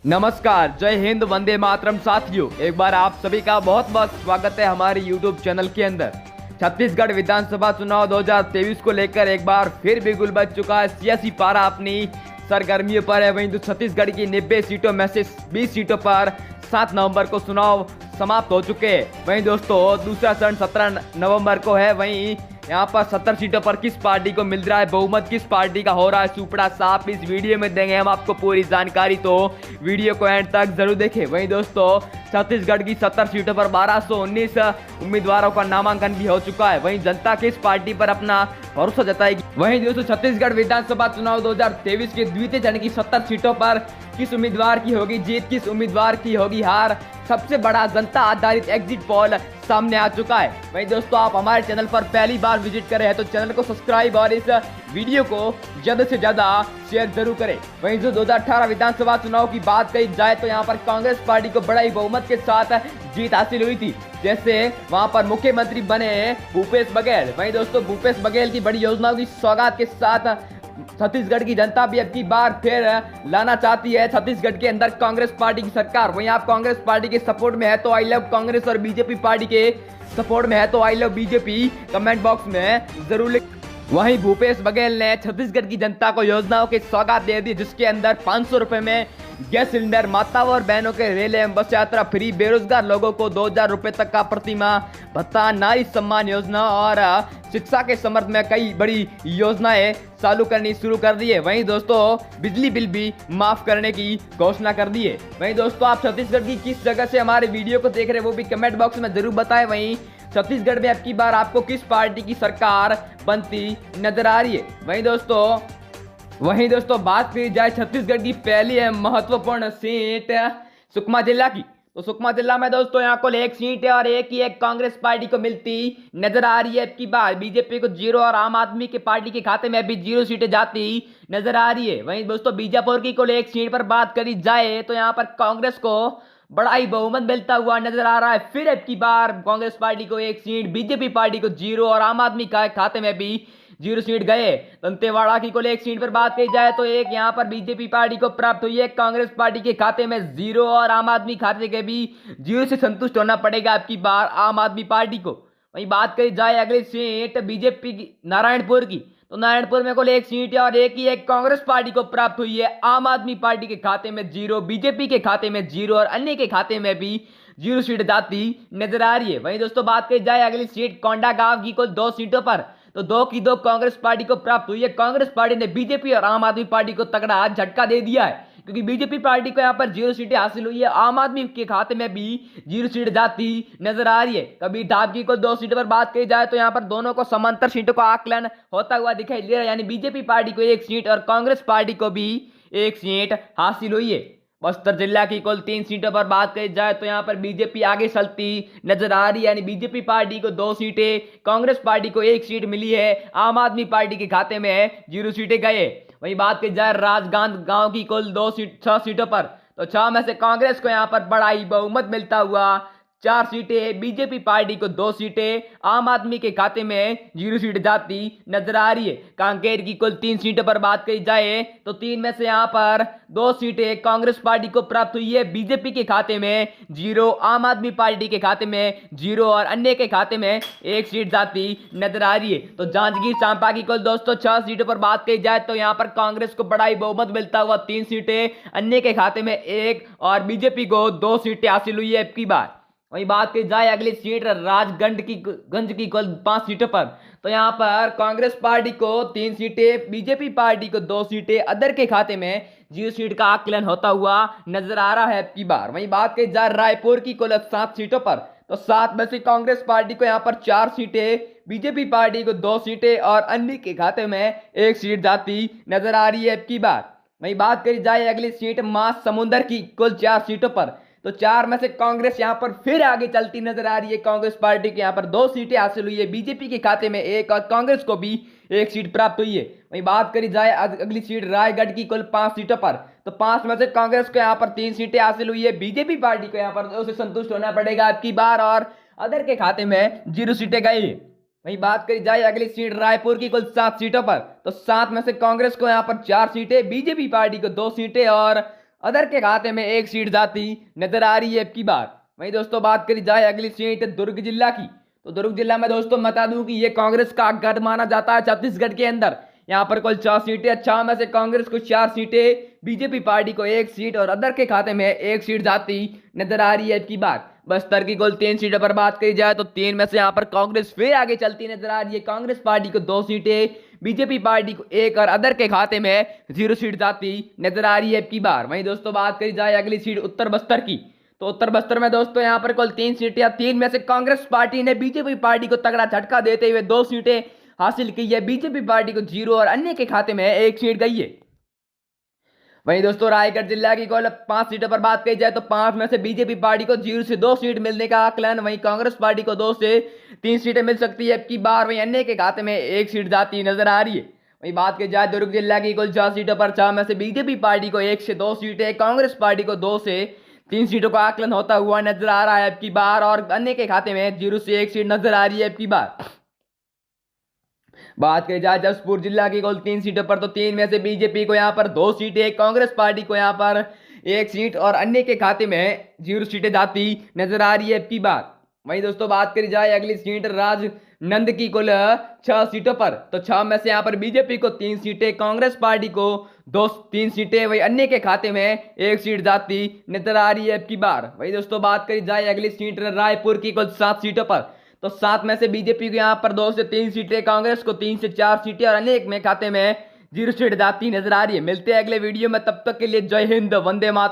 नमस्कार, जय हिंद, वंदे मातरम साथियों। एक बार आप सभी का बहुत बहुत स्वागत है हमारे यूट्यूब चैनल के अंदर। छत्तीसगढ़ विधानसभा चुनाव 2023 को लेकर एक बार फिर भी गुल बच चुका है। सियासी पारा अपनी सरगर्मियों पर है। वहीं तो छत्तीसगढ़ की 90 सीटों में से 20 सीटों पर 7 नवंबर को चुनाव समाप्त हो चुके हैं। वहीं दोस्तों दूसरा चरण 17 नवंबर को है। वहीं यहाँ पर 70 सीटों पर किस पार्टी को मिल रहा है बहुमत, किस पार्टी का हो रहा है सुपड़ा साफ, इस वीडियो में देंगे हम आपको पूरी जानकारी, तो वीडियो को एंड तक जरूर देखें। वहीं दोस्तों छत्तीसगढ़ की 70 सीटों पर 1219 उम्मीदवारों का नामांकन भी हो चुका है। वहीं जनता किस पार्टी पर अपना भरोसा जताएगी। वहीं दोस्तों छत्तीसगढ़ विधानसभा चुनाव 2023 के द्वितीय चरण की 70 सीटों पर किस उम्मीदवार की होगी जीत, किस उम्मीदवार की होगी हार, सबसे बड़ा जनता आधारित एग्जिट पोल सामने आ चुका है। वहीं दोस्तों आप हमारे चैनल पर पहली बार विजिट कर रहे हैं तो चैनल को सब्सक्राइब और इस वीडियो को ज्यादा से ज्यादा शेयर जरूर करें। वहीं जो 2018 विधानसभा चुनाव की बात कही जाए तो यहाँ पर कांग्रेस पार्टी को बड़ा ही बहुमत के साथ जीत हासिल हुई थी। जैसे वहां पर मुख्यमंत्री बने भूपेश बघेल। वहीं दोस्तों भूपेश बघेल की बड़ी योजनाओं की सौगात के साथ छत्तीसगढ़ की जनता भी अब की बार फिर लाना चाहती है छत्तीसगढ़ के अंदर कांग्रेस पार्टी की सरकार। वहीं आप कांग्रेस पार्टी के सपोर्ट में है तो आई लव कांग्रेस और बीजेपी पार्टी के सपोर्ट में है तो I love BJP comment box में जरूर लिख। वहीं भूपेश बघेल ने छत्तीसगढ़ की जनता को योजनाओं की सौगात दे दी, जिसके अंदर 500 रुपए में गैस सिलेंडर, माताओं और बहनों के रेल एवं बस यात्रा फ्री, बेरोजगार लोगों को 2000 रुपए तक का प्रतिमाह भत्ता, नारी सम्मान योजना और शिक्षा के समर्थ में कई बड़ी योजनाएं चालू करनी शुरू कर दी है। वहीं दोस्तों बिजली बिल भी माफ करने की घोषणा कर दी है। वहीं दोस्तों आप छत्तीसगढ़ की किस जगह से हमारे वीडियो को देख रहे हैं वो भी कमेंट बॉक्स में जरूर बताएं। वहीं छत्तीसगढ़ में अब की बार आपको किस पार्टी की सरकार बनती नजर आ रही है। वहीं दोस्तों बात की जाए छत्तीसगढ़ की पहली महत्वपूर्ण सीट सुकमा जिला की, तो सुकमा जिला में दोस्तों यहाँ कुल एक सीट है और एक कांग्रेस पार्टी को मिलती नजर आ रही है। अब की बार बीजेपी को 0 और आम आदमी के पार्टी के खाते में भी 0 सीटें जाती नजर आ रही है। वहीं दोस्तों बीजापुर की कुल एक सीट पर बात करी जाए तो यहाँ पर कांग्रेस को बड़ा ही बहुमत मिलता हुआ नजर आ रहा है। फिर अब की बार कांग्रेस पार्टी को एक सीट, बीजेपी पार्टी को 0 और आम आदमी का खाते में भी 0 सीट गए। दंतेवाड़ा की कुल एक सीट पर बात की जाए तो एक यहाँ पर बीजेपी पार्टी को प्राप्त हुई है। कांग्रेस पार्टी के खाते में 0 और आम आदमी खाते के भी 0 से संतुष्ट होना पड़ेगा अब की बार आम आदमी पार्टी को। वहीं बात करी जाए अगली सीट बीजेपी की नारायणपुर की, तो नारायणपुर में कुल एक सीट है और एक कांग्रेस पार्टी को प्राप्त हुई है। आम आदमी पार्टी के खाते में 0, बीजेपी के खाते में 0 और अन्य के खाते में भी 0 सीट जाती नजर आ रही है। वहीं दोस्तों बात करी जाए अगली सीट कोंडागांव की कुल 2 सीटों पर, तो 2 की 2 कांग्रेस पार्टी को प्राप्त हुई है। कांग्रेस पार्टी ने बीजेपी और आम आदमी पार्टी को तगड़ा झटका दे दिया है, क्योंकि बीजेपी पार्टी को यहाँ पर 0 सीटें हासिल हुई है, आम आदमी के खाते में भी 0 सीट जाती नजर आ रही है। कभी ढाब की कुल 2 सीटों पर बात की जाए तो यहाँ पर दोनों को समांतर सीटों का आकलन होता हुआ दिखाई दे रहा है, यानी बीजेपी पार्टी को 1 सीट और कांग्रेस पार्टी को भी 1 सीट हासिल हुई है। बस्तर जिला की कुल 3 सीटों पर बात की जाए तो यहाँ पर बीजेपी आगे चलती नजर आ रही है, यानी बीजेपी पार्टी को 2 सीटें, कांग्रेस पार्टी को 1 सीट मिली है, आम आदमी पार्टी के खाते में 0 सीटें गए। वहीं बात की जाए राजनांदगांव की कुल 6 सीटों पर, तो 6 में से कांग्रेस को यहाँ पर बड़ा ही बहुमत मिलता हुआ 4 सीटें, बीजेपी पार्टी को 2 सीटें, आम आदमी के खाते में 0 सीट जाती नजर आ रही है। कांकेर की कुल 3 सीटों पर बात की जाए तो 3 में से यहाँ पर 2 सीटें कांग्रेस पार्टी को प्राप्त हुई है, बीजेपी के खाते में 0, आम आदमी पार्टी के खाते में 0 और अन्य के खाते में 1 सीट जाती नजर आ रही है। तो जांजगीर चांपा की कुल दोस्तों 6 सीटों पर बात की जाए तो यहाँ पर कांग्रेस को बड़ा ही बहुमत मिलता हुआ 3 सीटें, अन्य के खाते में 1 और बीजेपी को 2 सीटें हासिल हुई है अब की बार। वहीं बात की जाए अगली सीट गंज की कुल 5 सीटों पर, तो यहाँ पर कांग्रेस पार्टी को 3 सीटें, बीजेपी पार्टी को 2 सीटें, अदर के खाते में 0 सीट का आकलन होता हुआ नजर आ रहा है अब की बार। वहीं बात की जाए रायपुर की कुल 7 सीटों पर, तो 7 में से कांग्रेस पार्टी को यहाँ पर 4 सीटें, बीजेपी पार्टी को 2 सीटें और अन्य के खाते में 1 सीट जाती नजर आ रही है अब की बार। वहीं बात करी जाए अगली सीट महासमुंदर की कुल 4 सीटों पर, तो 4 में से कांग्रेस यहाँ पर फिर आगे चलती नजर आ रही है। कांग्रेस पार्टी के यहाँ पर 2 सीटें हासिल हुई है, बीजेपी के खाते में 1 और कांग्रेस को भी 1 सीट प्राप्त हुई है। वहीं बात करी जाए अगली सीट रायगढ़ की कुल 5 सीटों पर, तो 5 में से कांग्रेस को यहाँ पर 3 सीटें हासिल हुई है, बीजेपी पार्टी को यहाँ पर 2 से संतुष्ट होना पड़ेगा अब की बार और अदर के खाते में 0 सीटें गई। वहीं बात करी जाए अगली सीट रायपुर की कुल 7 सीटों पर, तो 7 में से कांग्रेस को यहाँ पर 4 सीटें, बीजेपी पार्टी को 2 सीटें और अदर के खाते में एक सीट जाती नजर आ रही है अब की बार। वहीं दोस्तों बात करी जाए अगली सीट दुर्ग जिला की, तो दुर्ग जिला में दोस्तों बता दूं कि ये कांग्रेस का गढ़ माना जाता है छत्तीसगढ़ के अंदर। यहाँ पर कुल 4 सीटें, 4 में से कांग्रेस को 4 सीटें, बीजेपी पार्टी को 1 सीट और अदर के खाते में 1 सीट जाती नजर आ रही है अब की बार। बस्तर की कुल 3 सीटों पर बात करी जाए तो 3 में से यहाँ पर कांग्रेस फिर आगे चलती नजर आ रही है। कांग्रेस पार्टी को 2 सीटें, बीजेपी पार्टी को 1 और अदर के खाते में 0 सीट जाती नजर आ रही है अब की बार। वहीं दोस्तों बात करी जाए अगली सीट उत्तर बस्तर की, तो उत्तर बस्तर में दोस्तों यहाँ पर कुल 3 सीटें या 3 में से कांग्रेस पार्टी ने बीजेपी पार्टी को तगड़ा झटका देते हुए 2 सीटें हासिल की है। बीजेपी पार्टी को 0 और अन्य के खाते में 1 सीट गई है। वहीं दोस्तों रायगढ़ जिला की कुल 5 सीटों पर बात की जाए तो 5 में से बीजेपी पार्टी को 0 से 2 सीट मिलने का आकलन, वहीं कांग्रेस पार्टी को 2 से 3 सीटें मिल सकती है अब की बार। वहीं अन्य के खाते में 1 सीट जाती नजर आ रही है। वहीं बात की जाए दुर्ग जिला की कुल 4 सीटों पर 4 में से बीजेपी पार्टी को 1 से 2 सीटें, कांग्रेस पार्टी को 2 से 3 सीटों का आकलन होता हुआ नजर आ रहा है अब की बार, और अन्य के खाते में 0 से 1 सीट नजर आ रही है अब की बार। बात करी जाए जसपुर जिला की कुल 3 सीटों पर, तो 3 में से बीजेपी को यहाँ पर 2 सीटें, कांग्रेस पार्टी को यहाँ पर 1 सीट और अन्य के खाते में 0 सीटें जाती नजर आ रही है अब की बार। वहीं दोस्तों बात करी जाए अगली सीट राजनंद की कुल 6 सीटों पर, तो 6 में से यहाँ पर बीजेपी को 3 सीटें, कांग्रेस पार्टी को 3 सीटें, वही अन्य के खाते में 1 सीट जाती नजर आ रही है अब की बार। वही दोस्तों बात करी जाए अगली सीट रायपुर की कुल 7 सीटों पर, तो 7 में से बीजेपी को यहाँ पर 2 से 3 सीटें, कांग्रेस को 3 से 4 सीटें और अनेक में खाते में 0 सीट जाती नजर आ रही है। मिलते हैं अगले वीडियो में, तब तक के लिए जय हिंद, वंदे मातरम।